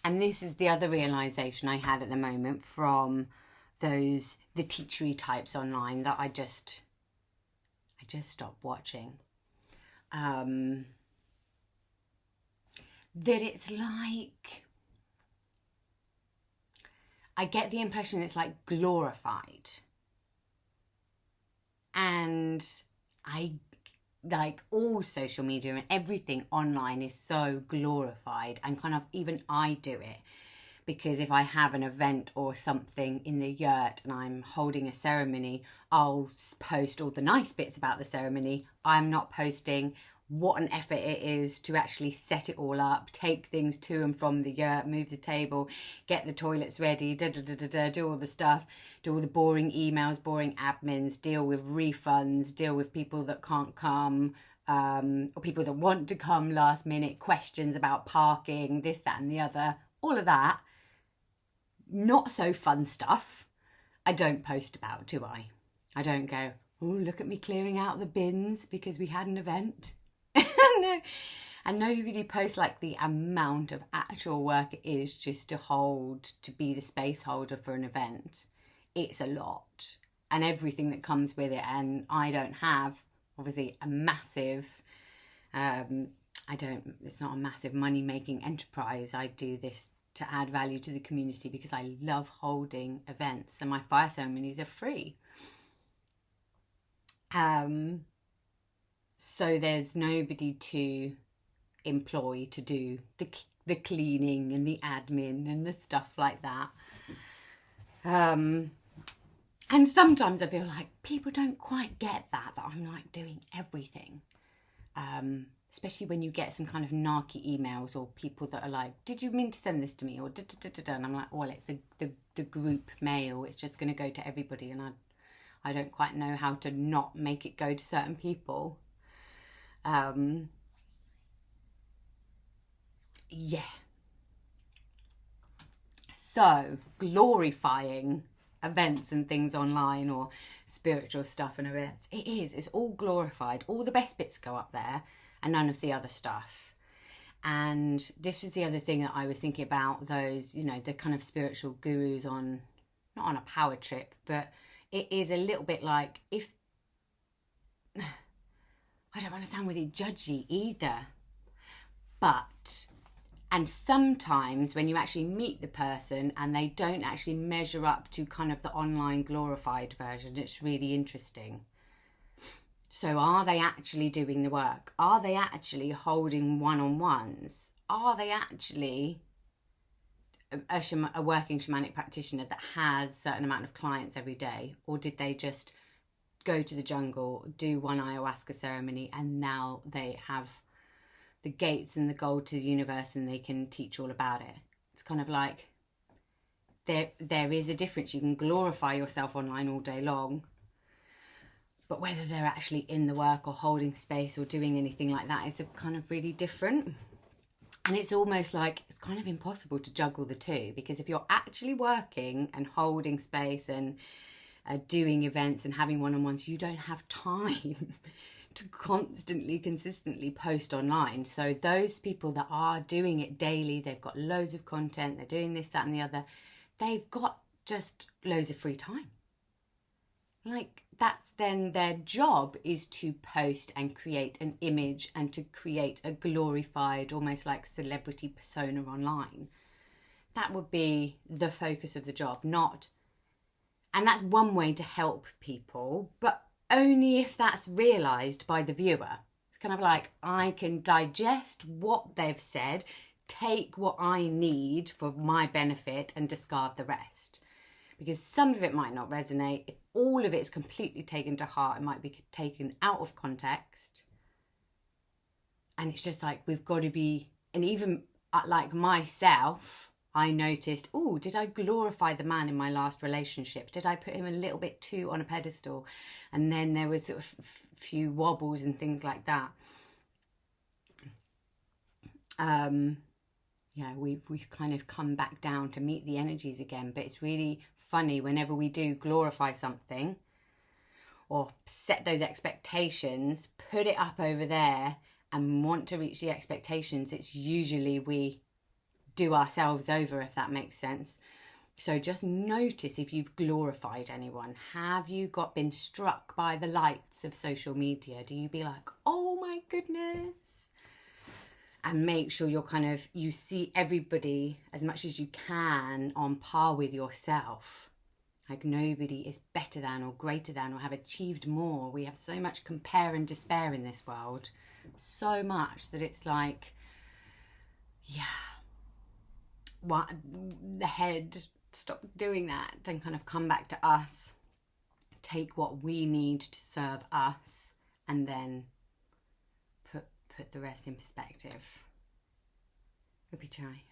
And this is the other realization I had at the moment from the teachery types online that I just stopped watching. That it's like, I get the impression it's like glorified. And I like all social media and everything online is so glorified, and kind of even I do it because if I have an event or something in the yurt and I'm holding a ceremony, I'll post all the nice bits about the ceremony. I'm not posting what an effort it is to actually set it all up, take things to and from the yurt, move the table, get the toilets ready, do all the stuff, do all the boring emails, boring admins, deal with refunds, deal with people that can't come, or people that want to come last minute, questions about parking, this, that and the other, all of that. Not so fun stuff I don't post about, do I? I don't go, oh, look at me clearing out the bins because we had an event. No. And nobody posts like the amount of actual work it is just to be the space holder for an event. It's a lot, and everything that comes with it. And I don't have, obviously, a massive, it's not a massive money making enterprise. I do this to add value to the community because I love holding events, and my fire ceremonies are free. So there's nobody to employ to do the cleaning and the admin and the stuff like that. And sometimes I feel like people don't quite get that I'm like doing everything. Especially when you get some kind of narky emails or people that are like, did you mean to send this to me? Or da-da-da-da-da. And I'm like, well, it's the group mail. It's just going to go to everybody. And I don't quite know how to not make it go to certain people. Yeah. So, glorifying events and things online or spiritual stuff and events, it's all glorified. All the best bits go up there and none of the other stuff. And this was the other thing that I was thinking about, those, the kind of spiritual gurus not on a power trip, but it is a little bit like, if I don't want to sound really judgy either, and sometimes when you actually meet the person and they don't actually measure up to kind of the online glorified version, it's really interesting. So are they actually doing the work? Are they actually holding one-on-ones? Are they actually a working shamanic practitioner that has a certain amount of clients every day? Or did they just go to the jungle, do one ayahuasca ceremony, and now they have the gates and the gold to the universe and they can teach all about it? It's kind of like there is a difference. You can glorify yourself online all day long, but whether they're actually in the work or holding space or doing anything like that is a kind of really different. And it's almost like it's kind of impossible to juggle the two, because if you're actually working and holding space and doing events and having one-on-ones, you don't have time to consistently post online. So those people that are doing it daily, they've got loads of content, they're doing this, that and the other, they've got just loads of free time. Like, that's then their job, is to post and create an image and to create a glorified, almost like celebrity persona online. That would be the focus of the job, and that's one way to help people, but only if that's realised by the viewer. It's kind of like, I can digest what they've said, take what I need for my benefit and discard the rest. Because some of it might not resonate. If all of it's completely taken to heart, it might be taken out of context. And it's just like, we've got to be, and even like myself, I noticed, did I glorify the man in my last relationship? Did I put him a little bit too on a pedestal? And then there was sort of few wobbles and things like that. We've kind of come back down to meet the energies again. But it's really funny whenever we do glorify something or set those expectations, put it up over there and want to reach the expectations, it's usually we do ourselves over, if that makes sense. So just notice if you've glorified anyone. Have you been struck by the lights of social media? Do you be like, oh my goodness? And make sure you see everybody as much as you can on par with yourself. Like nobody is better than or greater than or have achieved more. We have so much compare and despair in this world. So much that it's like, yeah, the head, stop doing that and kind of come back to us. Take what we need to serve us and then put the rest in perspective. Ruby Chai.